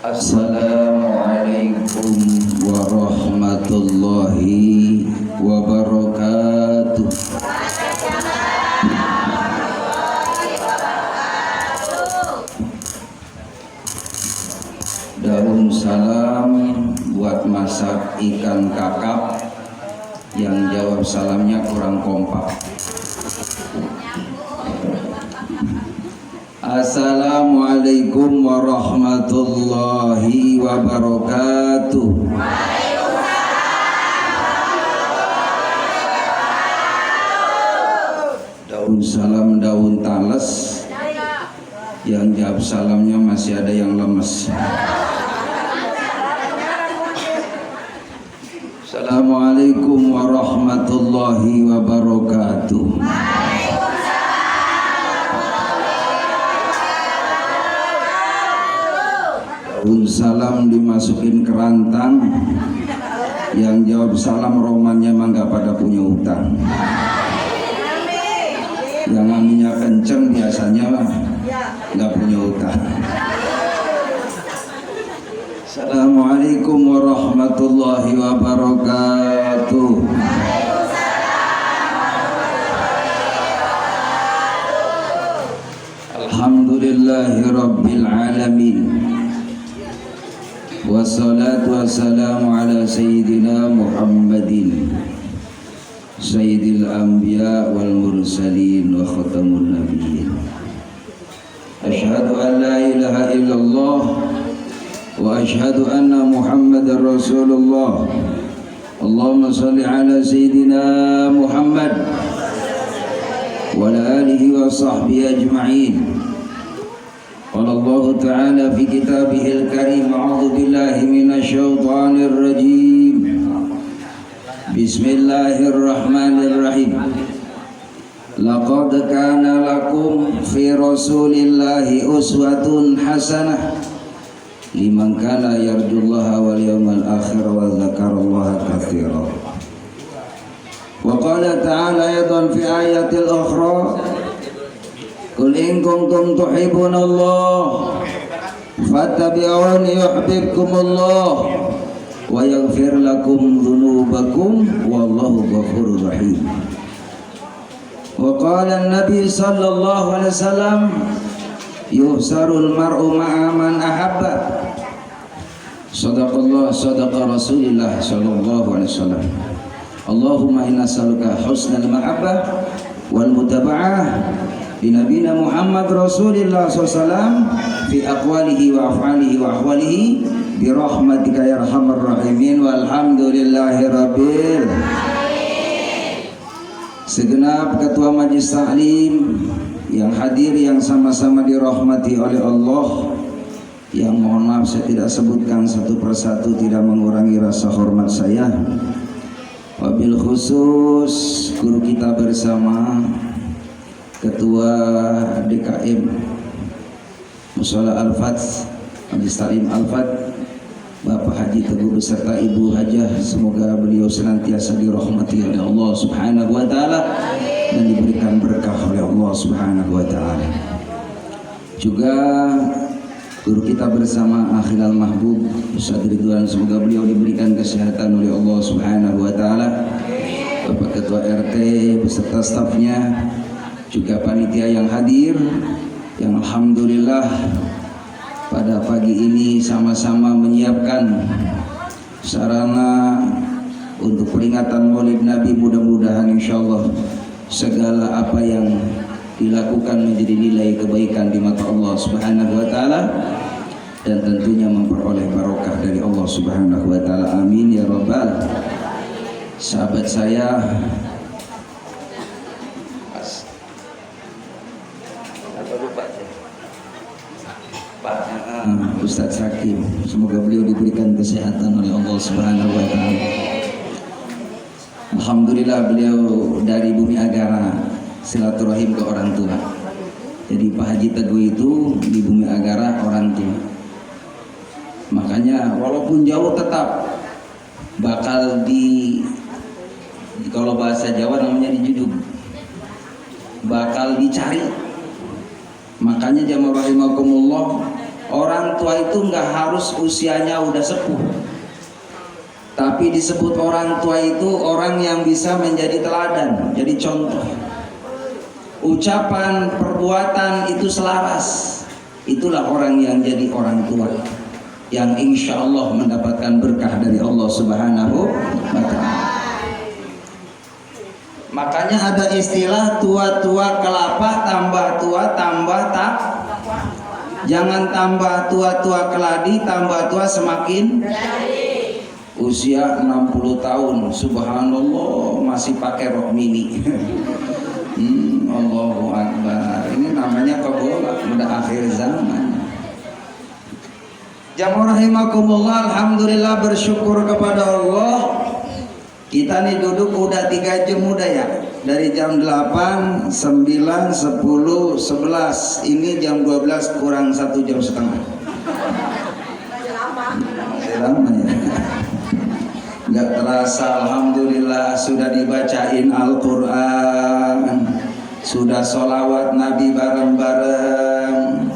Assalamualaikum warahmatullahi wabarakatuh. Daun salam buat masak ikan kakap. Yang jawab salamnya kurang kompak. Assalamualaikum warahmatullahi wabarakatuh. Daun salam daun tales. Yang jawab salamnya masih ada yang lemes. Assalamualaikum warahmatullahi wabarakatuh. Daun salam dimasukin kerantang. Yang jawab salam romannya mah gak pada punya utang. Yang aminnya kenceng biasanya gak punya utang. Assalamualaikum warahmatullahi wabarakatuh. Alhamdulillahi rabbil alamin. Wassalatu wassalamu ala sayyidina Muhammadin sayyidil anbiya wal mursalin wa khatamun nabiyyin. Asyhadu an la ilaha illallah wa asyhadu anna Muhammadar Rasulullah. Allahumma shalli ala sayyidina Muhammad wa ala alihi wa sahbihi ajma'in. Qala Allah Ta'ala fi kitabihil karim, a'udzu billahi minasy syaithanir rajim. Bismillahirrahmanirrahim. Laqad kana lakum fi Rasulillahi uswatun hasanah liman kana yarjullaha wal yawmal akhir wa dzakarallaha katsiran. Wa qala ta'ala aidan fi ayatil ukhra, qul in kuntum tuhibbunallah fattabi'uni yuhibbukumullah wa yaghfir lakum dhunubakum wallahu ghafurur rahim. Wa qala an-nabi sallallahu alaihi wasallam, yuhsarul mar'u ma'a man ahabba. Sadaqallah sadaqa Rasulillah sallallahu alaihi wasallam. Allahumma inna nas'aluka husnal mahabbah wal mutaba'ah bi nabiyina Muhammad Rasulillah sallallahu alaihi wasallam fi aqwalihi wa af'alihi wa ahwalihi bi rahmatika ya arhamar rahimin walhamdulillahi rabbil segenap ketua majelis taklim yang hadir, yang sama-sama dirahmati oleh Allah, yang mohon maaf saya tidak sebutkan satu persatu, tidak mengurangi rasa hormat saya. Wabil khusus guru kita bersama, Ketua DKM Mushola Al-Fat, Majelis Taklim Al-Fat, Bapak Haji Teguh beserta Ibu Hajah, semoga beliau senantiasa dirahmati oleh Allah Subhanahu wa taala dan diberikan berkah oleh Allah Subhanahu wa taala. Juga guru kita bersama Akhilal Mahbub Ustaz Ridwan, semoga beliau diberikan kesehatan oleh Allah Subhanahu wa taala. Bapak Ketua RT beserta stafnya, juga panitia yang hadir, yang alhamdulillah pada pagi ini sama-sama menyiapkan sarana untuk peringatan Maulid Nabi. Mudah-mudahan insyaallah segala apa yang dilakukan menjadi nilai kebaikan di mata Allah Subhanahu wa taala dan tentunya memperoleh barokah dari Allah Subhanahu wa taala. Amin ya rabbal. Sahabat saya Ustaz Hakim, semoga beliau diberikan kesehatan oleh Allah Subhanahu wa taala. Alhamdulillah beliau dari Bumi Agara silaturahim ke orang tua. Jadi Pak Haji Teguh itu di Bumi Agara orang tua. Makanya walaupun jauh tetap bakal kalau bahasa Jawa namanya dijuduk, bakal dicari. Makanya jamaah rahimakumullah, orang orang tua itu nggak harus usianya udah sepuh, tapi disebut orang tua itu orang yang bisa menjadi teladan, jadi contoh. Ucapan, perbuatan itu selaras. Itulah orang yang jadi orang tua, yang insya Allah mendapatkan berkah dari Allah Subhanahu wa Ta'ala. Makanya ada istilah tua-tua kelapa, tambah tua tambah tak. Jangan tambah tua-tua keladi, tambah tua semakin usia 60 tahun, subhanallah masih pakai rok mini. Allahu Akbar. Ini namanya kebola, udah akhir zaman. Jamaah rahimakumullah, alhamdulillah, bersyukur kepada Allah. Kita nih duduk udah 3 jam udah ya. Dari jam 8, 9, 10, 11. Ini jam 12 kurang 1 jam setengah. Lama ya. Nggak terasa, alhamdulillah sudah dibacain Al-Quran, sudah sholawat Nabi bareng-bareng.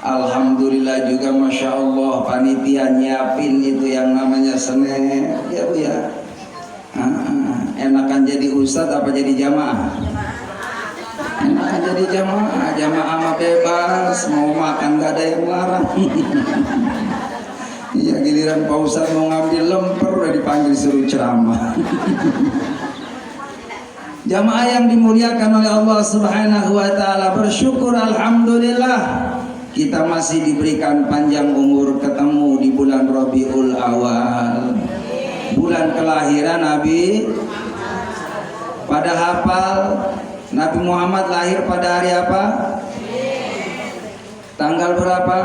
Alhamdulillah juga, masya Allah, panitia nyiapin itu yang namanya senen, ya Bu ya. Enakan jadi ustadz apa jadi jamaah? Enakan jadi jamaah, jamaah mah bebas, mau makan gak ada yang larang. Iya, giliran Pak Ustadz mau ngambil lemper udah dipanggil suruh ceramah. Jamaah yang dimuliakan oleh Allah Subhanahu wa Ta'ala, bersyukur alhamdulillah kita masih diberikan panjang umur, ketemu di bulan Rabiul Awal, bulan kelahiran Nabi. Pada hafal Nabi Muhammad lahir pada hari apa? Tanggal berapa?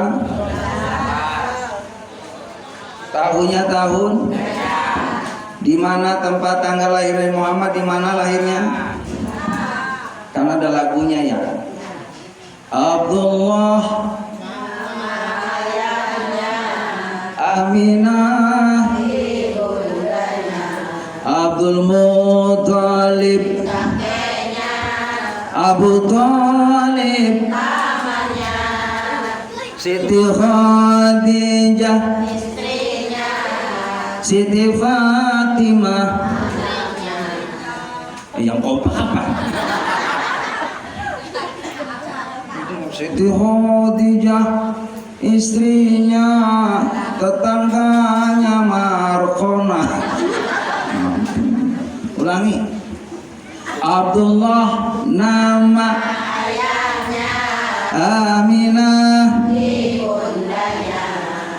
Tahunnya tahun? Di mana tempat tanggal lahir Nabi Muhammad? Di mana lahirnya? Karena ada lagunya ya. Abdullah, Aminah, Abdul Muttalib, Abu Thalib, Siti Khadijah, Siti Fatimah. Yang kompak apa? Siti Khadijah, istrinya, tetangganya Markhona. Ulangi. Abdullah nama ayahnya, Aminah ibundanya,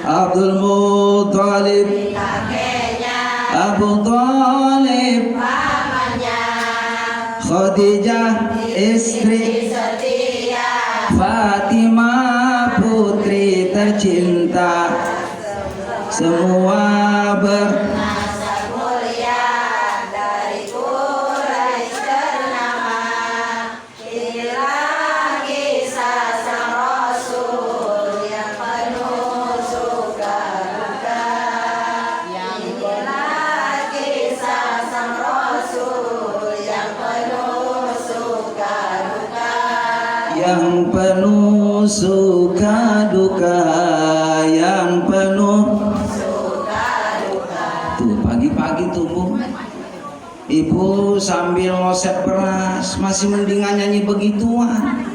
Abdul Muttalib kakeknya, Abu Thalib pamannya, Khadijah istri setia, Fatimah putri tercinta, semua bernasab mulia dari Quraisy ternama. Inilah kisah sang Rasul yang penuh suka duka. Inilah kisah sang Rasul yang penuh suka duka. Yang penuh suka duka, yang penuh suka duka. Tuh pagi-pagi tuh Bu, Ibu sambil ngosep beras, masih mendingan nyanyi begituan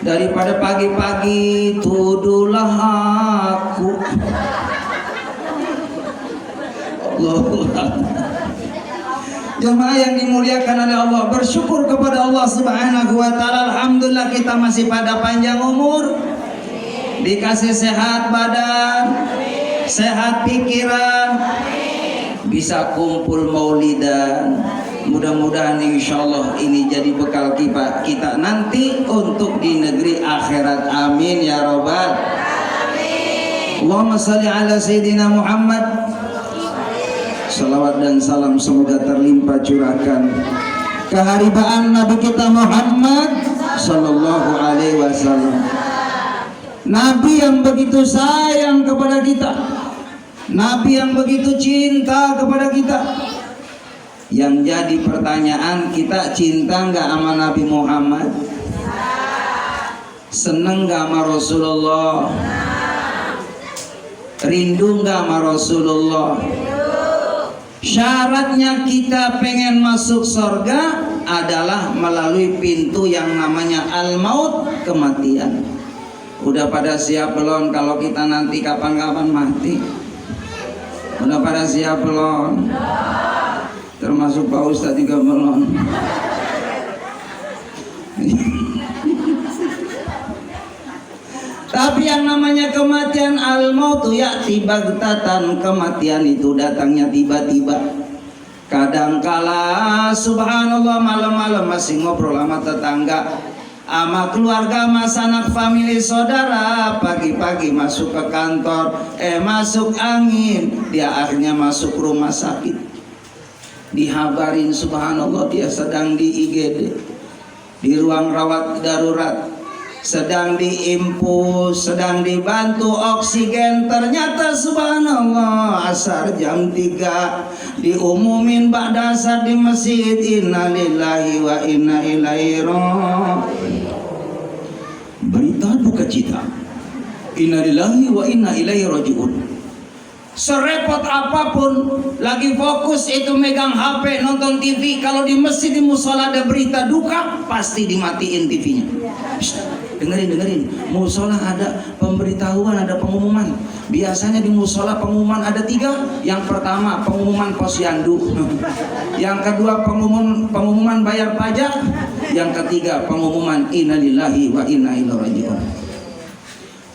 daripada pagi-pagi tuduhlah aku. Allahu Akbar. Jemaah yang dimuliakan oleh Allah, bersyukur kepada Allah Subhanahu wa Ta'ala. Alhamdulillah kita masih pada panjang umur, dikasih sehat badan, sehat pikiran, bisa kumpul maulidan. Mudah-mudahan insya Allah ini jadi bekal kita nanti untuk di negeri akhirat. Amin ya Rabbal alamin. Allahumma salli ala Sayyidina Muhammad. Salawat dan salam semoga terlimpah curahkan keharibaan Nabi kita Muhammad Sallallahu Alaihi Wasallam. Nabi yang begitu sayang kepada kita, Nabi yang begitu cinta kepada kita. Yang jadi pertanyaan, kita cinta nggak sama Nabi Muhammad? Seneng nggak sama Rasulullah? Rindu nggak sama Rasulullah? Syaratnya kita pengen masuk surga adalah melalui pintu yang namanya al-maut, kematian. Udah pada siap belum kalau kita nanti kapan-kapan mati? Udah pada siap belum? Termasuk Pak Ustadz juga belum. Tapi yang namanya kematian al-mautu ya'ti baghtatan, kematian itu datangnya tiba-tiba. Kadangkala subhanallah malam-malam masih ngobrol sama tetangga, sama keluarga, sama sanak famili saudara, pagi-pagi masuk ke kantor, masuk angin, dia akhirnya masuk rumah sakit. Dihabarin subhanallah dia sedang di IGD, di ruang rawat darurat, sedang diimpus, sedang dibantu oksigen. Ternyata subhanallah asar jam 3 diumumin ba'da asar di masjid, innalillahi wa inna ilaihi raji'un. Berita duka cita, innalillahi wa inna ilaihi raji'un. Serepot apapun, lagi fokus itu megang HP, nonton TV, kalau di masjid di musola ada berita duka, pasti dimatiin TV-nya. Dengerin, musola ada pemberitahuan, ada pengumuman. Biasanya di musola pengumuman ada 3. Yang pertama pengumuman posyandu, yang kedua pengumuman bayar pajak, yang ketiga pengumuman innalillahi wa inna ilaihi raji'un.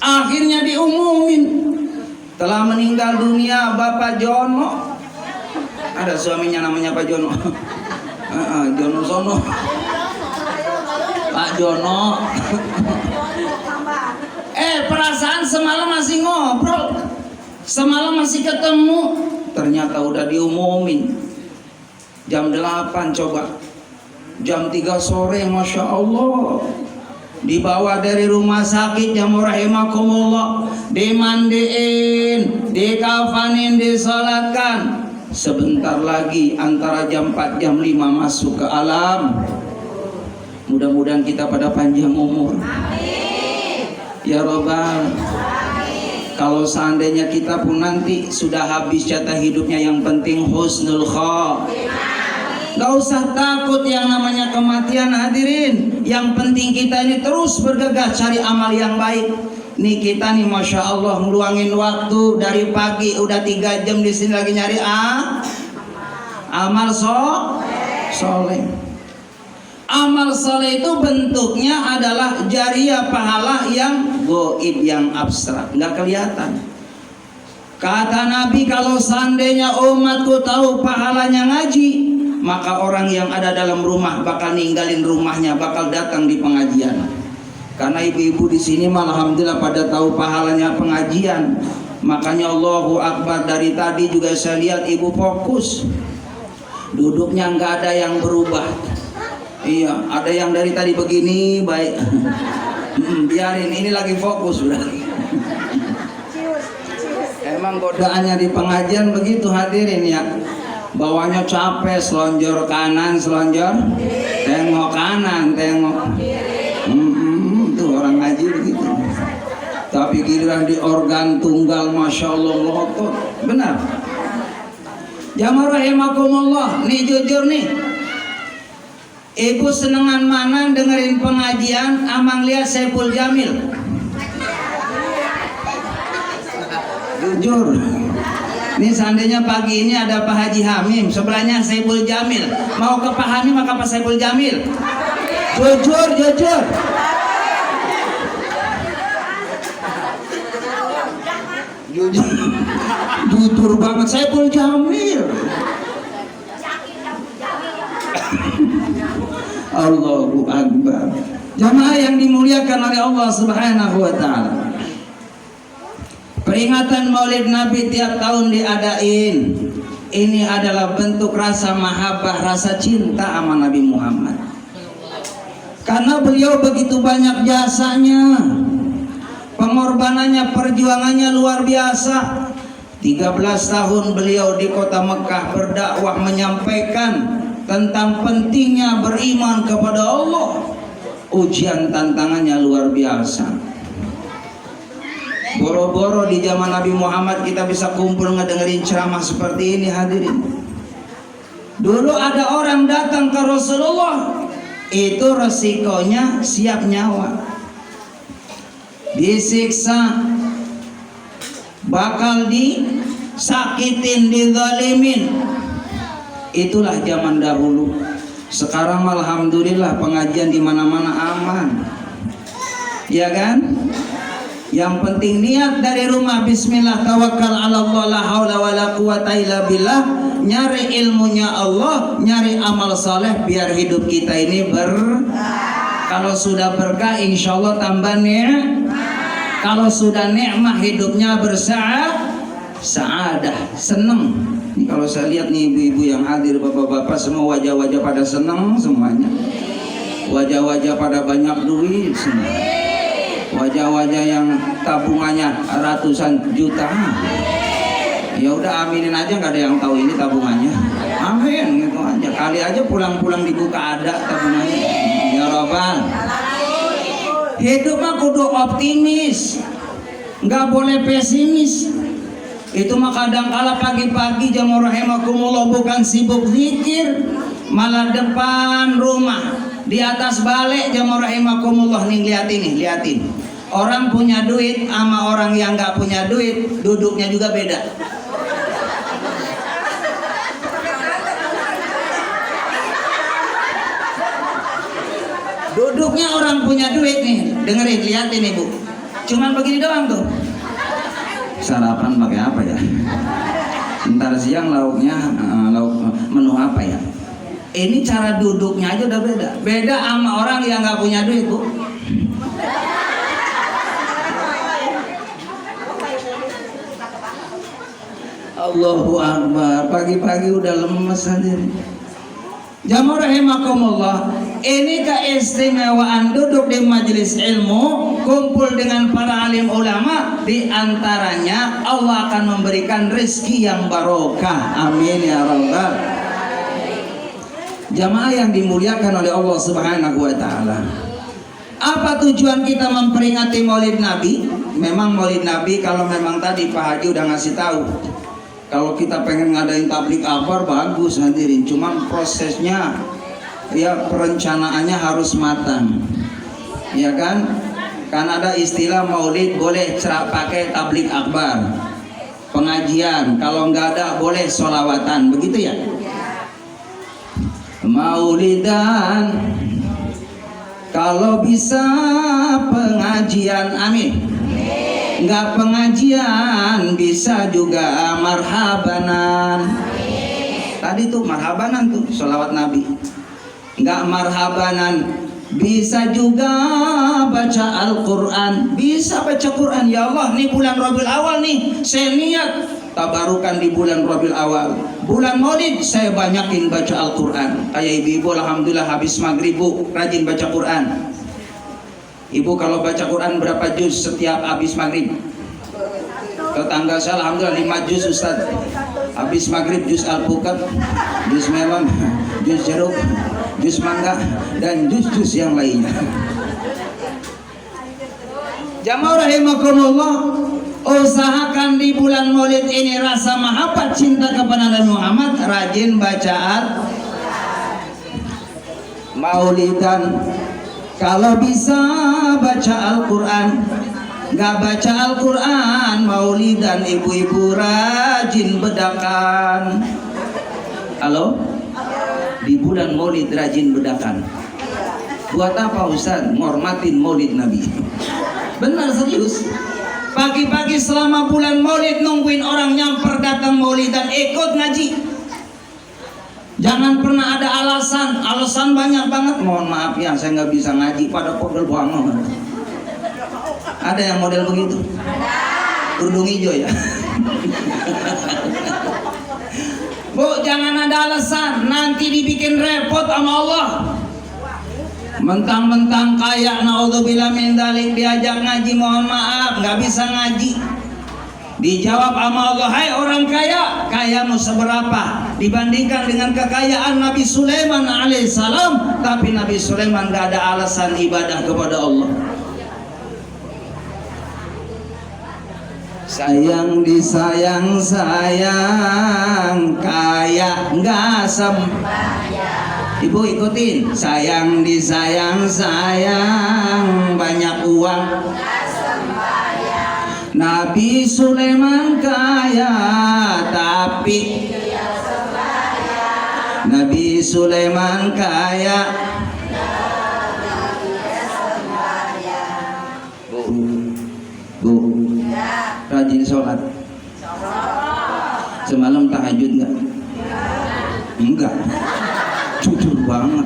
Akhirnya diumumin telah meninggal dunia Bapak Jono. Ada suaminya namanya Pak Jono. Jono Sono, Pak Jono. Perasaan semalam masih ngobrol, semalam masih ketemu, ternyata udah diumumin jam 8. Coba jam 3 sore, Masya Allah, dibawa dari rumah sakit yang rahimakumullah, dimandiin, dikafanin, disolatkan. Sebentar lagi antara jam 4 jam 5 masuk ke alam. Mudah-mudahan kita pada panjang umur. Amin. Ya Rabbal. Kalau seandainya kita pun nanti sudah habis jatah hidupnya, yang penting husnul khotimah. Gak usah takut yang namanya kematian, hadirin. Yang penting kita ini terus bergegas cari amal yang baik. Nih kita nih Masya Allah ngeluangin waktu dari pagi, udah 3 jam di sini lagi nyari amal soleh. Amal soleh itu bentuknya adalah jariah, pahala yang goib, yang abstrak, nggak kelihatan. Kata Nabi, kalau seandainya umatku tahu pahalanya ngaji, maka orang yang ada dalam rumah bakal ninggalin rumahnya, bakal datang di pengajian. Karena ibu-ibu di sini alhamdulillah pada tahu pahalanya pengajian. Makanya Allahu Akbar, dari tadi juga saya lihat ibu fokus. Duduknya nggak ada yang berubah. Iya, ada yang dari tadi begini baik. Biarin, ini lagi fokus sudah. Emang godaannya di pengajian begitu, hadirin ya. Bawahnya capek, selonjor kanan, selonjor, tengok kanan, tengok. Tuh orang ngaji begitu. Tapi giliran di organ tunggal, Masya Allah ngotot. Benar. Jamaah rahimakumullah, nih jujur nih. Ibu senengan mana dengerin pengajian amang lihat Saiful Jamil? Jujur. Ini seandainya pagi ini ada Pak Haji Hamim, sebelahnya Saiful Jamil. Mau ke Pak Hamim maka Pak Saiful Jamil? Jujur. Jujur banget Saiful Jamil. Allahu Akbar. Jamaah yang dimuliakan oleh Allah Subhanahu wa taala. Peringatan Maulid Nabi tiap tahun diadain. Ini adalah bentuk rasa mahabbah, rasa cinta sama Nabi Muhammad. Karena beliau begitu banyak jasanya, pengorbanannya, perjuangannya luar biasa. 13 tahun beliau di kota Mekah berdakwah, menyampaikan tentang pentingnya beriman kepada Allah. Ujian tantangannya luar biasa. Boro-boro di zaman Nabi Muhammad kita bisa kumpul ngedengerin ceramah seperti ini hadirin. Dulu ada orang datang ke Rasulullah, itu resikonya siap nyawa, disiksa, bakal disakitin, dizalimin. Itulah zaman dahulu. Sekarang alhamdulillah pengajian di mana-mana aman. Ya kan? Yang penting niat dari rumah, bismillah, tawakkal ala Allah, la haula wala quwata illa billah. Nyari ilmunya Allah, nyari amal saleh biar hidup kita ini kalau sudah berkah insya Allah tambah kalau sudah nikmah hidupnya saadah, seneng. Ini kalau saya lihat nih ibu-ibu yang hadir, bapak-bapak semua wajah-wajah pada seneng semuanya. Wajah-wajah pada banyak duit semua. Wajah-wajah yang tabungannya ratusan juta. Ya udah aminin aja, nggak ada yang tahu ini tabungannya. Amin gitu aja. Kali aja pulang-pulang dibuka ada tabungannya. Ya Rabbal. Hidup mah kudu optimis, nggak boleh pesimis. Itu mah kadang kala pagi-pagi jamaah rahimakumullah bukan sibuk zikir, malah depan rumah di atas balik jamaah rahimakumullah nih liatin. Orang punya duit sama orang yang nggak punya duit duduknya juga beda. Duduknya orang punya duit nih, dengerin, liatin nih bu, cuman begini doang tuh. Sarapan pakai apa ya? Ntar siang lauknya lauk menu apa ya? Ini cara duduknya aja udah beda sama orang yang nggak punya duit bu. Allahu Akbar, pagi-pagi udah lemes sendiri. Jamaah rahimakumullah, ini keistimewaan duduk di majelis ilmu, kumpul dengan para alim ulama, di antaranya Allah akan memberikan rezeki yang barokah. Amin ya rabbal. Jamaah yang dimuliakan oleh Allah Subhanahu wa taala. Apa tujuan kita memperingati Maulid Nabi? Memang Maulid Nabi kalau memang tadi Pak Haji udah ngasih tahu. Kalau kita pengen ngadain tablik akbar bagus hadirin, cuman prosesnya ya perencanaannya harus matang. Ya kan? Kan ada istilah Maulid boleh pakai tablik akbar, pengajian, kalau nggak ada boleh sholawatan, begitu ya? Maulidan, kalau bisa pengajian, amin. Nggak pengajian bisa juga marhabanan. Tadi tuh marhabanan tuh sholawat Nabi. Nggak marhabanan bisa juga baca Al-Quran. Bisa baca Quran. Ya Allah, nih bulan Rabiul Awal nih, saya niat tabarukan di bulan Rabiul Awal, bulan Maulid saya banyakin baca Al-Quran. Kayak ibu-ibu alhamdulillah habis maghrib bu rajin baca Quran. Ibu kalau baca Quran berapa juz setiap habis maghrib? Tetangga saya alhamdulillah 5 juz Ustaz. Habis maghrib juz Al-Pukat, juz melon, juz jeruk, juz mangga, dan juz-juz yang lainnya. Jamaah rahimakumullah, usahakan di bulan Maulid ini rasa mahabbah cinta kepada Nabi Muhammad, rajin bacaan Maulidan. Kalau bisa baca Al-Quran, nggak baca Al-Quran, Maulidan ibu-ibu rajin bedakan. Halo? Di bulan Maulid rajin bedakan. Buat apa Ustaz? Ngormatin Maulid Nabi. Benar serius. Pagi-pagi selama bulan Maulid nungguin orang nyamper datang Maulid dan ikut ngaji. Jangan pernah ada alasan banyak banget. Mohon maaf ya, saya nggak bisa ngaji pada pegel banget. Ada yang model begitu? Kerudung hijau ya. Bu, jangan ada alasan, nanti dibikin repot sama Allah. Mentang-mentang kaya, naudzubillah min dzalik, diajak ngaji, mohon maaf, nggak bisa ngaji. Dijawab sama Allah, hai orang kaya, kayamu seberapa dibandingkan dengan kekayaan Nabi Sulaiman alaihissalam? Tapi Nabi Sulaiman gak ada alasan ibadah kepada Allah. Sayang disayang sayang kaya nggak sembayang. Ibu ikutin. Sayang disayang sayang banyak uang nggak sembayang. Nabi Sulaiman kaya tapi dia sembayang. Nabi Sulaiman kaya Bu, rajin sholat. Semalam tahajud nggak? Enggak. Jujur banget.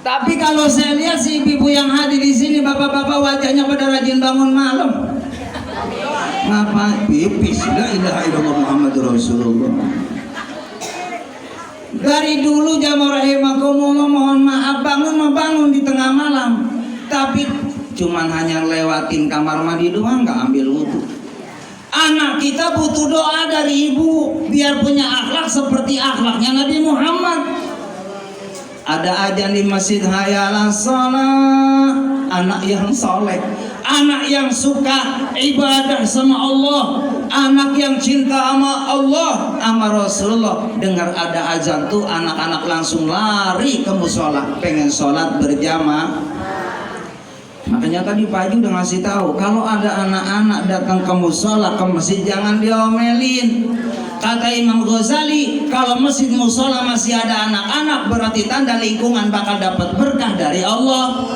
Tapi kalau saya lihat si ibu yang hadir di sini, bapak-bapak wajahnya pada rajin bangun malam. Ngapain? Pipis. La ilaha illallah Muhammadur Rasulullah. Dari dulu jamaah rahimakumullah, mohon maaf, bangun di tengah malam, tapi cuman hanya lewatin kamar mandi doang, nggak ambil wudhu. Anak kita butuh doa dari ibu biar punya akhlak seperti akhlaknya Nabi Muhammad. Ada ajan di masjid, hayalah sholat, anak yang soleh, anak yang suka ibadah sama Allah, anak yang cinta sama Allah, sama Rasulullah. Dengar ada azan tuh anak-anak langsung lari ke musola, pengen sholat berjamaah. Makanya tadi pagi udah ngasih tahu, kalau ada anak-anak datang ke musola, ke masjid, jangan diomelin. Kata Imam Ghazali, kalau masjid musola masih ada anak-anak, berarti tanda lingkungan bakal dapat berkah dari Allah.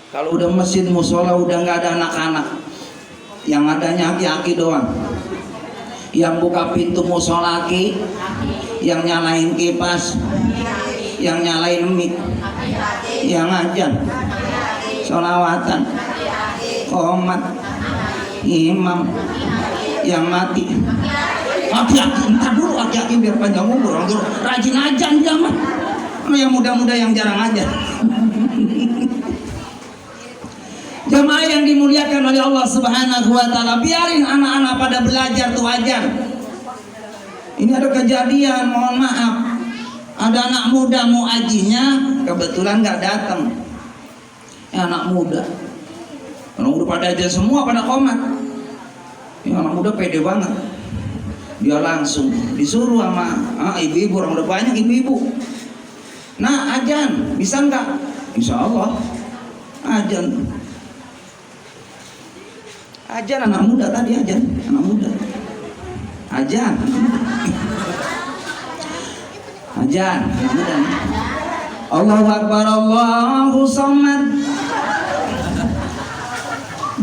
Kalau udah masjid musola udah nggak ada anak-anak, yang adanya aki-aki doang, yang buka pintu musola aki, yang nyalain kipas, yang nyalain mic, yang ngajan, sholawatan, qomat, imam, yang mati. Aki-aki, entar dulu aki-aki biar panjang umur, rajin ajan dia mah. Yang muda-muda yang jarang ajan. Jamaah yang dimuliakan oleh Allah Subhanahu wa taala, biarin anak-anak pada belajar tuh ajar. Ini ada kejadian, mohon maaf. Ada anak muda mau ajinya, kebetulan nggak datang. Anak muda. Orang udah pada aja semua, pada komat. Ini anak muda pede banget. Dia langsung disuruh sama ibu-ibu, orang udah banyak ibu-ibu. Nah, ajan, bisa nggak? Insya Allah. Ajan. Ajan anak muda tadi, ajan anak muda. Ajan. Ajan anak muda. Allahu Akbar, Allahu Samad.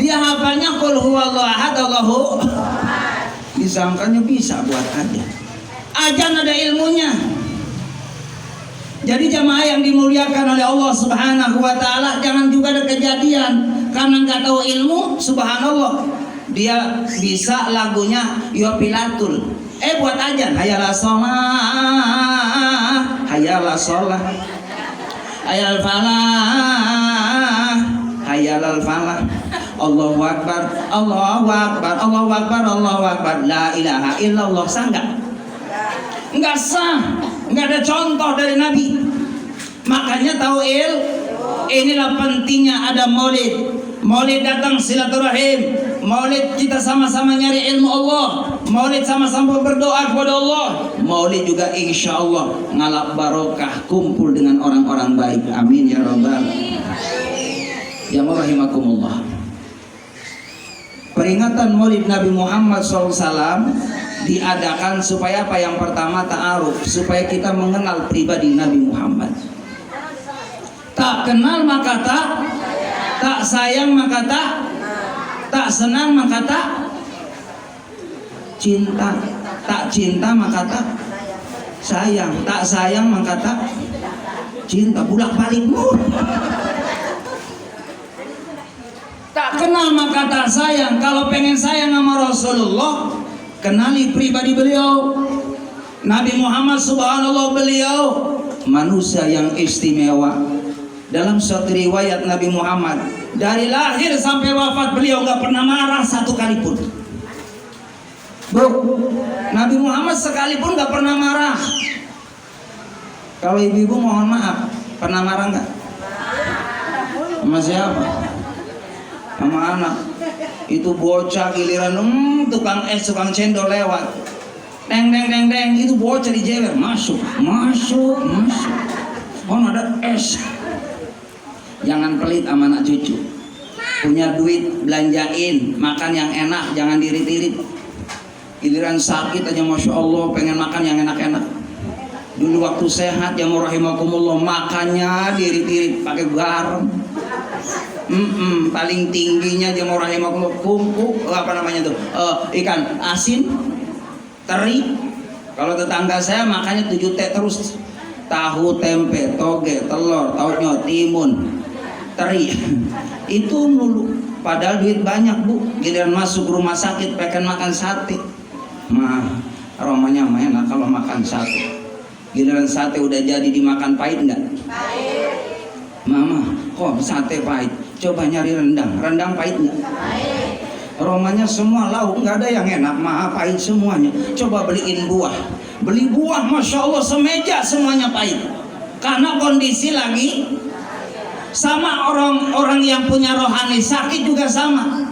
Dia hafalnya qul huwallahu ahad, Allahu. Disangkanya bisa buat ajan. Ajan ada ilmunya. Jadi jamaah yang dimuliakan oleh Allah Subhanahu wa taala, jangan juga ada kejadian karena nggak tahu ilmu, subhanallah. Dia bisa lagunya Yopilatul. Buat ajan, hayalah sholah, hayalah sholah, hayal falah, hayal falah. Allahu Akbar, Allahu Akbar, Allahu Akbar, Allahu Akbar, la ilaha illallah. Sah nggak? Nggak sah, nggak ada contoh dari Nabi. Makanya tauhid, inilah pentingnya ada maulid. Maulid datang silaturahim, maulid kita sama-sama nyari ilmu Allah, maulid sama-sama berdoa kepada Allah, maulid juga insya Allah ngalap barokah, kumpul dengan orang-orang baik. Amin ya rabbal ya rahimakumullah. Peringatan maulid Nabi Muhammad SAW diadakan supaya apa? Yang pertama ta'aruf, supaya kita mengenal pribadi Nabi Muhammad. Tak kenal maka tak sayang maka tak senang maka tak cinta, tak cinta maka tak sayang maka tak cinta. Budak balik mulu. Tak kenal maka tak sayang. Kalau pengen sayang sama Rasulullah, kenali pribadi beliau. Nabi Muhammad subhanallah, beliau manusia yang istimewa. Dalam suatu riwayat Nabi Muhammad, dari lahir sampai wafat beliau nggak pernah marah satu kali pun. Bu, Nabi Muhammad sekalipun nggak pernah marah. Kalau ibu-ibu mohon maaf, pernah marah nggak? Sama siapa? Sama anak. Itu bocah giliran tukang es, tukang cendol lewat. Deng deng deng deng, itu bocah dijewer, masuk. Oh, ada es. Jangan pelit sama anak cucu. Punya duit belanjain, makan yang enak, jangan dirit-irit. Giliran sakit aja masya Allah pengen makan yang enak-enak. Dulu waktu sehat ya rahimakumullah makannya dirit-irit pakai garam. Paling tingginya aja rahimakumullah kumpuk apa namanya tuh ikan asin teri. Kalau tetangga saya makannya 7 teh terus, tahu tempe toge telur tautnya timun teri. Itu mulu, padahal duit banyak bu. Giliran masuk rumah sakit pengen makan sate. Aromanya enak kalau makan sate. Giliran sate udah jadi dimakan pahit enggak? Pahit. Mama, kok sate pahit? Coba nyari rendang pahit enggak? Pahit. Aromanya semua lauk enggak ada yang enak, pahit semuanya. Coba beliin buah. Beli buah, masya Allah semeja semuanya pahit. Karena kondisi lagi sama. Orang yang punya rohani sakit juga sama.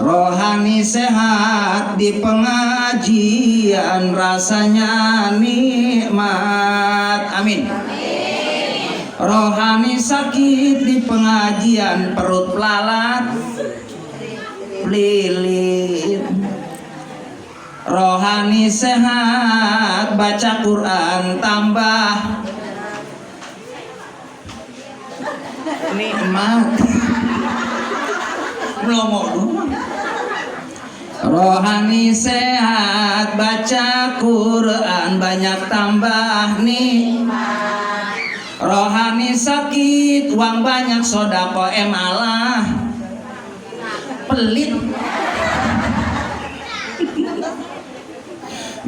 Rohani sehat di pengajian rasanya nikmat. Amin. Rohani sakit di pengajian perut pelalat lilit. Rohani sehat baca Quran tambah nikmat. Melongo dulu. Rohani sehat baca Quran banyak tambah nikmat. Rohani sakit uang banyak sodako malah pelit.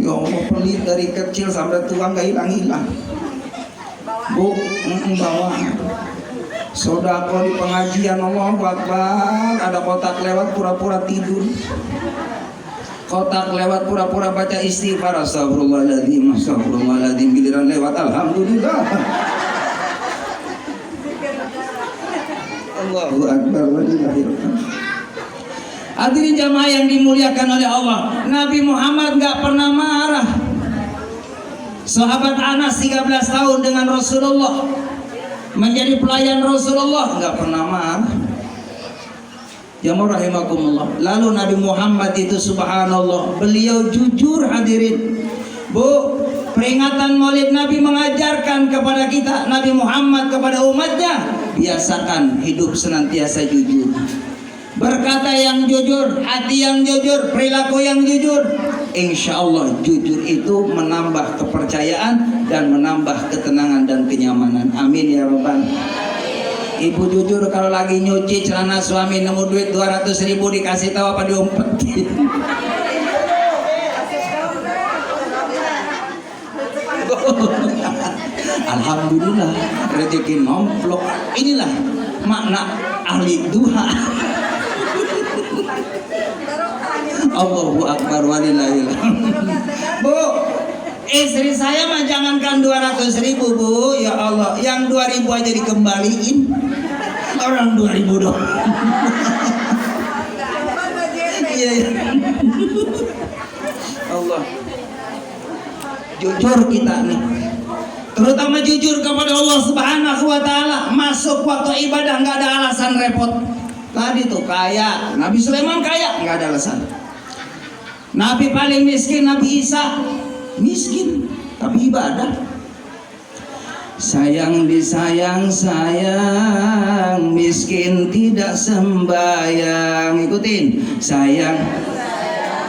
Ya Allah, pelit dari kecil sampai tua gak hilang-hilang. Bu, bawa sodako di pengajian, Allah Akbar. Ada kotak lewat pura-pura tidur, kotak lewat pura-pura baca istighfar, astagfirullahaladzim, astagfirullahaladzim. Giliran lewat alhamdulillah. Allahu Akbar. Hadirin jamaah yang dimuliakan oleh Allah, Nabi Muhammad gak pernah marah. Sahabat Anas 13 tahun dengan Rasulullah, menjadi pelayan Rasulullah, nggak pernah marah. Ya rahimakumullah. Lalu Nabi Muhammad itu subhanallah, beliau jujur hadirin. Bu, peringatan Maulid Nabi mengajarkan kepada kita, Nabi Muhammad kepada umatnya, biasakan hidup senantiasa jujur. Berkata yang jujur, hati yang jujur, perilaku yang jujur. Insya Allah jujur itu menambah kepercayaan dan menambah ketenangan dan kenyamanan. Amin ya Rabbal. Ibu jujur kalau lagi nyuci celana suami nemu duit 200.000 dikasih tahu apa diumpetin? Alhamdulillah rezeki nomplok. Inilah makna ahli duha. Allahu Akbar walillahil hamd. Bu, istri saya mah jangankan 200.000 bu, ya Allah, yang 2.000 aja dikembaliin. Orang 2.000 dong. Iya. Allah. Jujur kita nih, terutama jujur kepada Allah Subhanahu wa Ta'ala. Masuk waktu ibadah nggak ada alasan repot. Tadi tuh kaya, Nabi Sulaiman kaya, nggak ada alasan. Nabi paling miskin Nabi Isa, miskin tapi ibadah. Sayang disayang sayang, miskin tidak sembayang. Ikutin, sayang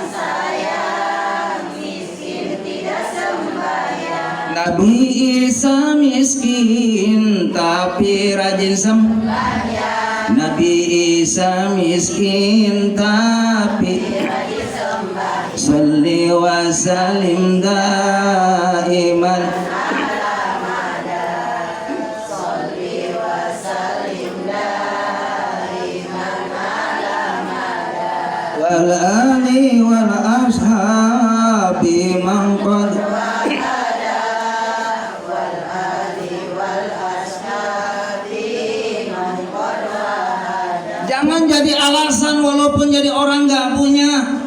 sayang, miskin tidak sembayang. Nabi Isa miskin tapi rajin sembahyang. Nabi Isa miskin tapi salli wa salim daiman salli wa salim daiman wal ali wal ashabi man qad wal ali wal ashabi man qad Jangan jadi alasan walaupun jadi orang gak punya.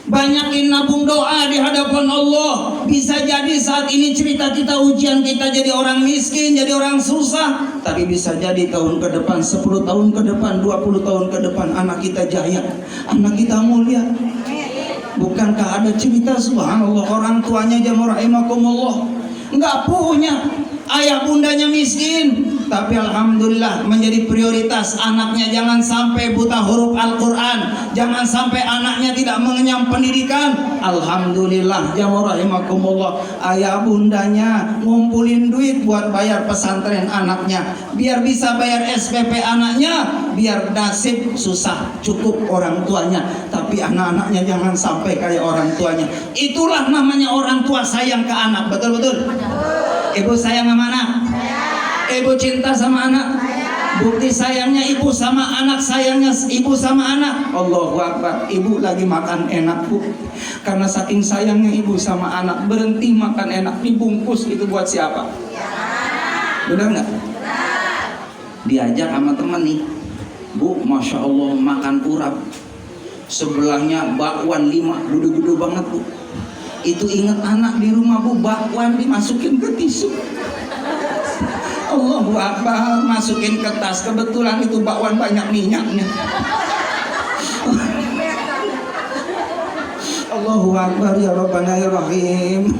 Banyakin nabung doa di hadapan Allah. Bisa jadi saat ini cerita kita, ujian kita jadi orang miskin, jadi orang susah. Tapi bisa jadi tahun ke depan, 10 tahun ke depan, 20 tahun ke depan anak kita jaya, anak kita mulia. Bukankah ada cerita subhanallah orang tuanya jamaah rahimakumullah enggak punya, ayah bundanya miskin, tapi alhamdulillah menjadi prioritas anaknya. Jangan sampai buta huruf Al-Quran, jangan sampai anaknya tidak mengenyam pendidikan. Alhamdulillah jamaah rahimakumullah, ayah bundanya ngumpulin duit buat bayar pesantren anaknya, biar bisa bayar SPP anaknya, biar nasib susah cukup orang tuanya, tapi anak-anaknya jangan sampai kayak orang tuanya. Itulah namanya orang tua sayang ke anak. Betul-betul? Ibu sayang sama anak? Ibu cinta sama anak? Bukti sayangnya ibu sama anak, sayangnya ibu sama anak. Allahu Akbar. Ibu lagi makan enak, Bu. Karena saking sayangnya ibu sama anak, berhenti makan enak, dibungkus. Itu buat siapa? Benar nggak? Diajak sama teman nih, Bu, Masya Allah makan urap, sebelahnya bakwan 5, gede-gede banget, Bu. Itu ingat anak di rumah, Bu, bakwan dimasukin ke tisu. Allahu Akbar, masukin ke tas, kebetulan itu bakwan banyak minyaknya. Allahu Akbar, ya Rabbana ya Rahim.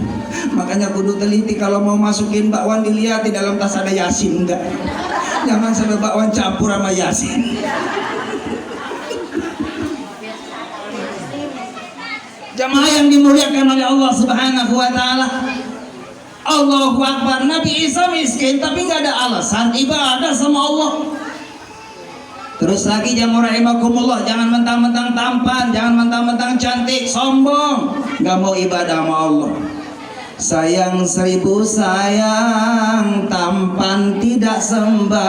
Makanya kudu teliti kalau mau masukin bakwan, dilihat di dalam tas ada Yasin enggak. Jangan sampai bakwan campur sama Yasin. Jamaah yang dimuliakan oleh Allah Subhanahu wa taala. Allahu Akbar. Nabi Isa miskin tapi nggak ada alasan ibadah sama Allah. Terus lagi jamaah rahimakumullah, jangan mentang-mentang tampan, jangan mentang-mentang cantik, sombong, nggak mau ibadah sama Allah. Sayang 1000 sayang, tampan tidak sembayang.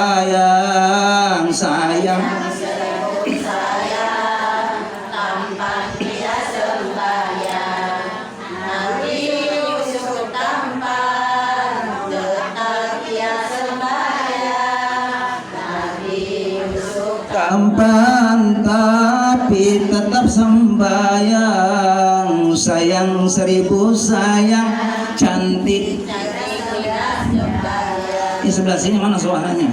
Sayang 1000 sayang, tampan tidak sembayang. Nabi Yusuf tampan, tetap dia sembayang. Nabi Yusuf tampan tapi tetap sembayang. Sayang 1000 sayang, cantik. Di sebelah sini mana suaranya?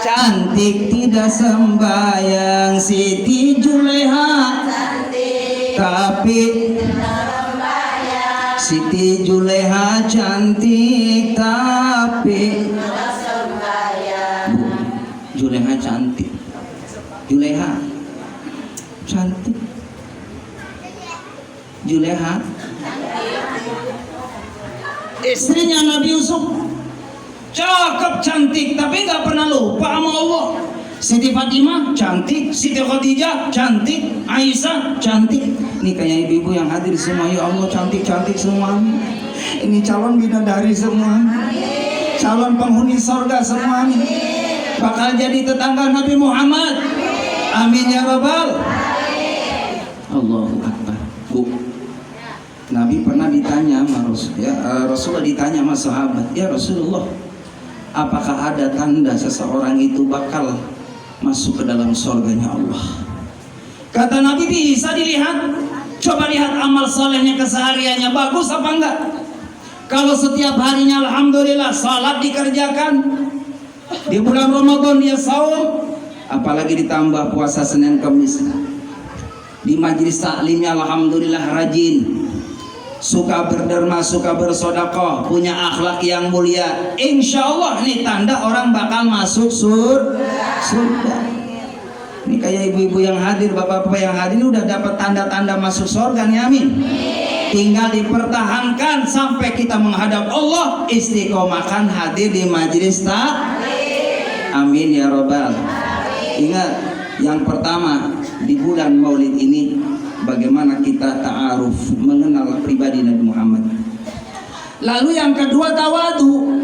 Cantik tidak sembayang. Siti Juleha tapi Siti Juleha cantik tapi Bu, Juleha cantik. Juleha cantik. Juleha istrinya Nabi Yusuf, cakep cantik tapi nggak pernah lupa sama Allah. Siti Fatimah cantik, Siti Khadijah cantik, Aisyah cantik. Ini kayak ibu-ibu yang hadir semua, ya Allah cantik-cantik semua. Ini calon bidadari semua, calon penghuni sorga semua, bakal jadi tetangga Nabi Muhammad. Amin ya Rabbal. Allahu Akbar. Bu, Nabi pernah ditanya sama Rasulullah ditanya sama sahabat, ya Rasulullah, apakah ada tanda seseorang itu bakal masuk ke dalam surganya Allah? Kata Nabi, bisa dilihat. Coba lihat amal solehnya kesehariannya, bagus apa enggak? Kalau setiap harinya alhamdulillah salat dikerjakan, di bulan Ramadan dia saum, apalagi ditambah puasa Senin Kamis, di majelis taklimnya alhamdulillah rajin, suka berderma, suka bersodakoh, punya akhlak yang mulia, insya Allah ini tanda orang bakal masuk surga. Ini kayak ibu-ibu yang hadir, bapak-bapak yang hadir ini udah dapat tanda-tanda masuk surga nih, amin. Tinggal dipertahankan sampai kita menghadap Allah, istiqomahkan hadir di majelis taklim. Amin ya Rabbal. Ingat, yang pertama di bulan Maulid ini bagaimana kita ta'aruf, mengenal pribadi Nabi Muhammad. Lalu yang kedua tawadu.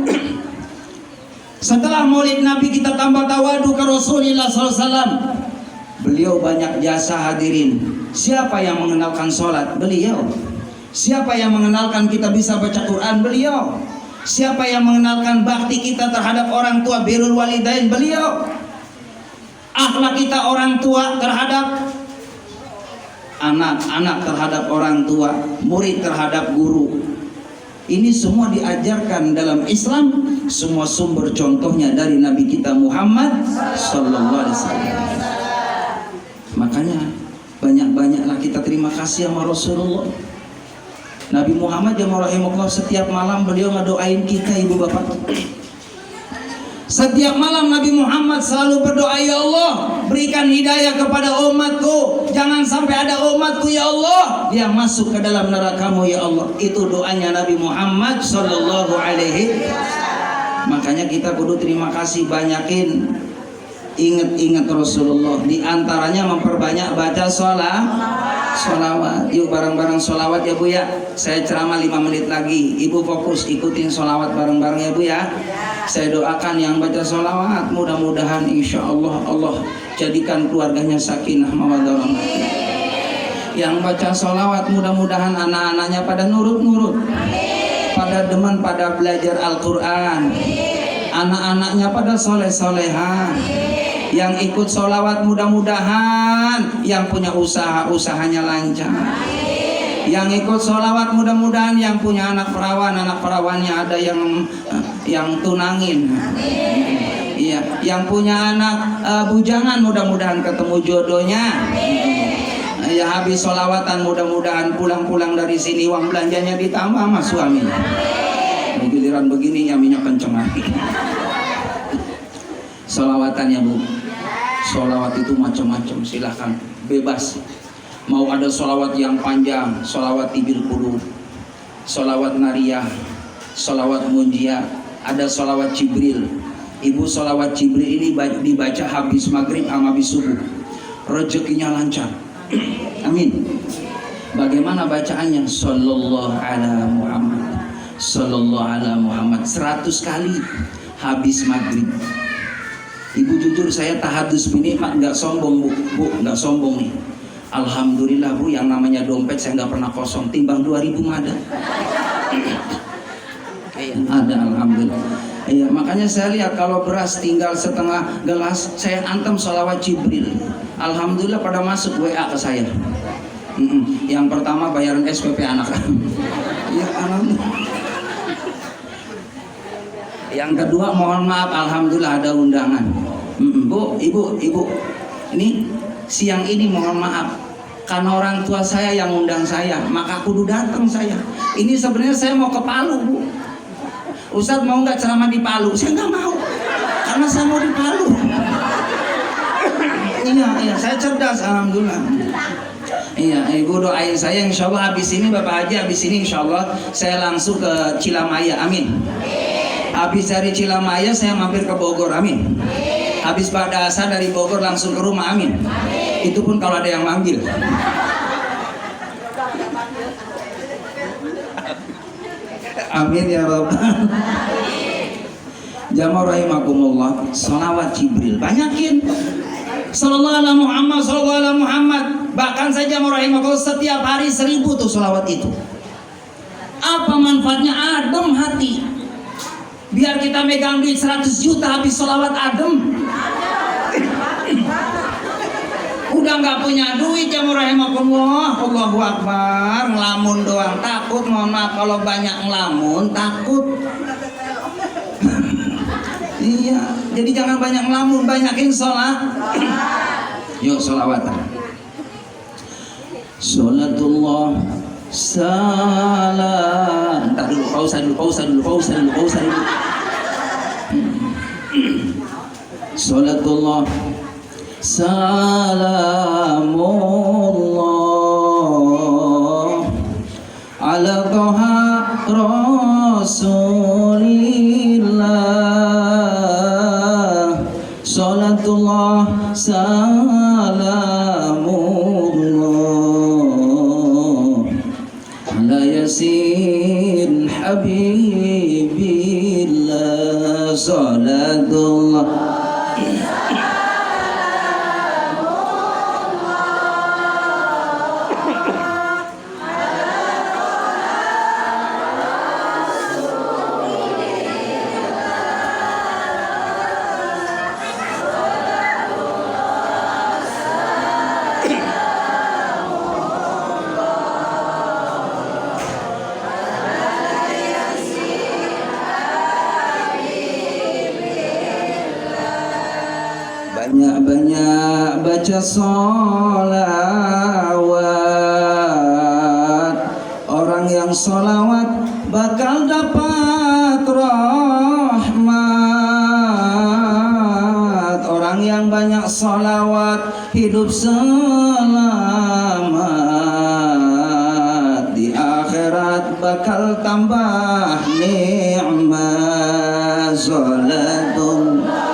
Setelah Maulid Nabi kita tambah tawadu ke Rasulullah SAW. Beliau banyak jasa hadirin. Siapa yang mengenalkan sholat? Beliau. Siapa yang mengenalkan kita bisa baca Quran? Beliau. Siapa yang mengenalkan bakti kita terhadap orang tua, birrul walidain? Beliau. Akhlak kita orang tua terhadap anak, anak terhadap orang tua, murid terhadap guru. Ini semua diajarkan dalam Islam. Semua sumber contohnya dari Nabi kita Muhammad sallallahu alaihi wasallam. Makanya banyak-banyaklah kita terima kasih sama Rasulullah. Nabi Muhammad yang rahimahullah, setiap malam beliau ngedoain kita ibu bapak. Setiap malam Nabi Muhammad selalu berdoa, ya Allah berikan hidayah kepada umatku, jangan sampai ada umatku ya Allah yang masuk ke dalam neraka-Mu ya Allah. Itu doanya Nabi Muhammad sallallahu alaihi wasallam. Makanya kita kudu terima kasih, banyakin ingat-ingat Rasulullah. Di antaranya memperbanyak baca sholawat. Yuk bareng-bareng sholawat ya Bu ya. Saya ceramah 5 menit lagi, Ibu fokus ikutin sholawat bareng-bareng ya Bu ya. Saya doakan yang baca sholawat, mudah-mudahan insya Allah Allah jadikan keluarganya sakinah mawaddah warahmah. Yang baca sholawat mudah-mudahan anak-anaknya pada nurut-nurut, pada demen, pada belajar Al-Quran, anak-anaknya pada soleh-soleha. Yang ikut sholawat mudah-mudahan yang punya usaha, usahanya lancar. Yang ikut sholawat mudah-mudahan yang punya anak perawannya ada yang tunangin. Iya, yang punya anak bujangan mudah-mudahan ketemu jodohnya. Ya habis sholawatan mudah-mudahan pulang-pulang dari sini uang belanjanya ditambah sama suami. Giliran begini ya minyak kenceng lagi. Sholawatan ya Bu. Sholawat itu macam-macam, silahkan bebas. Mau ada sholawat yang panjang, sholawat tibil qulub, sholawat nariyah, sholawat munjiat, ada sholawat Jibril. Ibu, sholawat Jibril ini dibaca habis maghrib sama habis subuh, rezekinya lancar. Amin. Bagaimana bacaannya? Sallallahu ala Muhammad, sallallahu ala Muhammad, 100 kali habis maghrib. Ibu jujur saya tahadus ini Pak, nggak sombong Bu, nggak sombong nih. Alhamdulillah Bu, yang namanya dompet saya nggak pernah kosong, timbang 2000 ada. Ada alhamdulillah. Iya, makanya saya lihat kalau beras tinggal setengah gelas, saya antem sholawat Jibril. Alhamdulillah pada masuk WA ke saya. Yang pertama bayaran SPP anak. Iya, alhamdulillah. Yang kedua mohon maaf, alhamdulillah ada undangan. Bu, ibu, ini siang ini mohon maaf karena orang tua saya yang undang saya, maka kudu datang saya. Ini sebenarnya saya mau ke Palu Bu. Ustadz mau nggak ceramah di Palu? Saya nggak mau, karena saya mau di Palu. Iya, saya cerdas, alhamdulillah. Iya, ibu doain saya, insya Allah habis ini Bapak Haji, habis ini insya Allah saya langsung ke Cilamaya, amin. Habis dari Cilamaya saya mampir ke Bogor, amin. Habis pada asar dari Bogor langsung ke rumah, amin. Itu pun kalau ada yang manggil. Amin ya Rabbal. Jamaah rahimakumullah, sholawat Jibril banyakin. Sallallahu alaihi Muhammad, sallallahu alaihi Muhammad. Bahkan saja jamaah rahimakumullah setiap hari 1000 tuh sholawat itu. Apa manfaatnya? Adem hati. Biar kita megang duit 100 juta habis sholawat adem. Udah nggak punya duit ya rahimakumullah, Allahu Akbar, ngelamun doang takut. Mohon maaf kalau banyak ngelamun takut. Iya, jadi jangan banyak ngelamun, banyakin sholat. Yuk sholawatan. Sholatullah salam. Entar dulu, pausa dulu. Sholatullah salamullah ala toha rasulillah. Sholatullah salamullah ala yasin habibillah. Sholatullah banyak-banyak baca sholawat. Orang yang sholawat bakal dapat rahmat. Orang yang banyak sholawat hidup selamat. Di akhirat bakal tambah nikmat. Sholatullah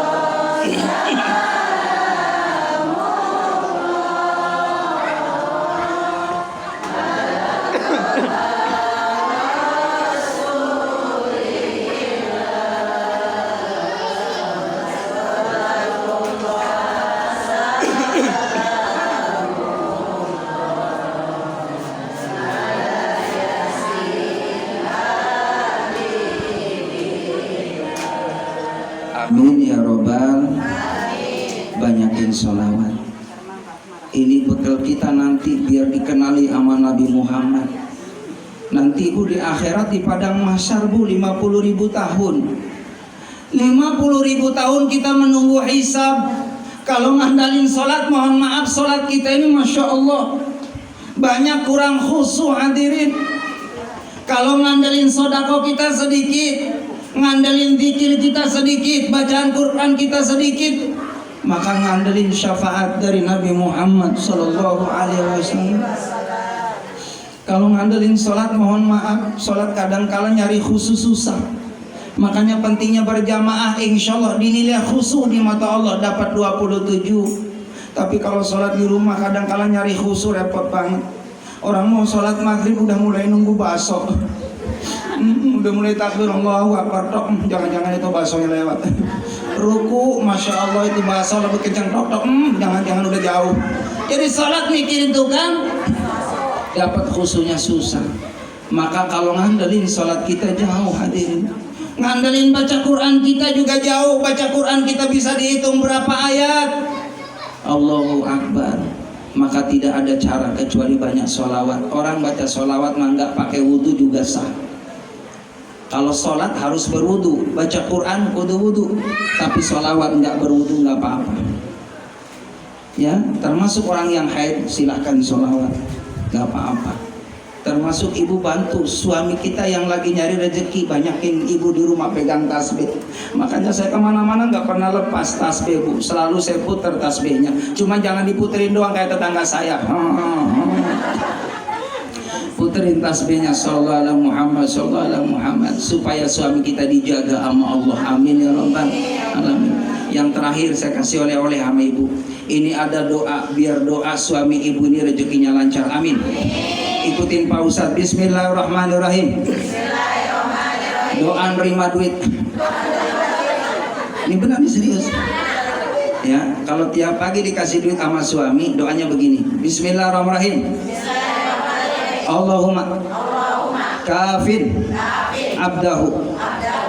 amin ya robbal. Banyakin sholawat. Ini bekal kita nanti biar dikenali sama Nabi Muhammad. Nanti Bu di akhirat di padang mahsyar Bu 50.000 tahun. 50.000 tahun kita menunggu hisab. Kalau ngandalin sholat, mohon maaf sholat kita ini Masya Allah banyak kurang khusyuk hadirin. Kalau ngandalin sodako kita sedikit, ngandelin zikir kita sedikit, bacaan Quran kita sedikit, maka ngandelin syafaat dari Nabi Muhammad sallallahu alaihi wasallam. Kalau ngandelin sholat, mohon maaf, sholat kadang-kala nyari khusus susah. Makanya pentingnya berjamaah, insya Allah dinilai khusyuk di mata Allah dapat 27. Tapi kalau sholat di rumah kadang-kala nyari khusyuk repot banget. Orang mau sholat maghrib udah mulai nunggu bakso. Udah mulai takbir Allahu Akbar, jangan-jangan itu baksonya lewat. Ruku, Masya Allah itu bakso lebih kencang, jangan-jangan udah jauh. Jadi sholat mikir itu kan dapat khusyuknya susah. Maka kalau ngandelin sholat kita jauh hadirin. Ngandelin baca Quran kita juga jauh. Baca Quran kita bisa dihitung berapa ayat. Allahu Akbar. Maka tidak ada cara kecuali banyak sholawat. Orang baca sholawat mah nggak pakai wudhu juga sah. Kalau sholat harus berwudhu, baca Quran kudu wudhu, tapi sholawat nggak berwudhu nggak apa-apa. Ya, termasuk orang yang haid silahkan sholawat, nggak apa-apa. Termasuk ibu bantu suami kita yang lagi nyari rezeki, banyakin ibu di rumah pegang tasbih. Makanya saya kemana-mana nggak pernah lepas tasbih Bu, selalu saya puter tasbihnya. Cuma jangan diputerin doang kayak tetangga saya. Puterin tasbihnya sallallahu alaihi Muhammad, sallallahu alaihi Muhammad, supaya suami kita dijaga sama Allah. Amin ya rabbal alamin. Yang terakhir saya kasih oleh-oleh sama ibu. Ini ada doa biar doa suami ibu ini rezekinya lancar. Amin. Ikutin Pak Ustadz. Bismillahirrahmanirrahim. Doa nerima duit. Ini benar nih, serius. Ya, kalau tiap pagi dikasih duit sama suami, doanya begini. Bismillahirrahmanirrahim. Allahumma kafin abdahu.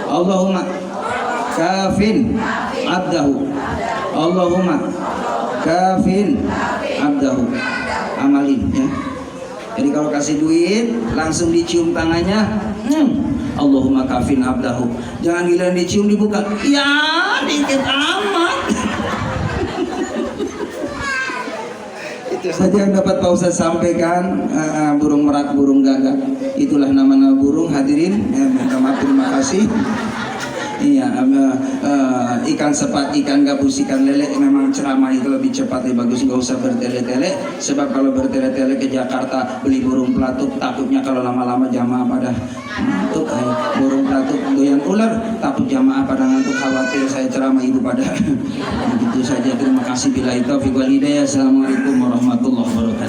Allahumma kafin abdahu. Allahumma kafin abdahu. Amalin ya. Jadi kalau kasih duit langsung dicium tangannya. Allahumma kafin abdahu. Jangan giliran dicium dibuka. Ya dikit amat. Itu saja yang dapat Pak Ustadz sampaikan. Burung merak, burung gagak, itulah nama-nama burung hadirin. Minta maaf, terima kasih. Iya, ikan sepat, ikan gabus, ikan lele, memang ceramah itu lebih cepat, lebih bagus, nggak usah bertele-tele. Sebab kalau bertele-tele ke Jakarta beli burung pelatuk, takutnya kalau lama-lama jamaah pada ngantuk. Burung pelatuk doyan ular, takut jamaah pada ngantuk, khawatir saya ceramah ibu pada. Begitu saja, terima kasih. Billahi taufiq wal hidayah. Assalamualaikum warahmatullahi wabarakatuh.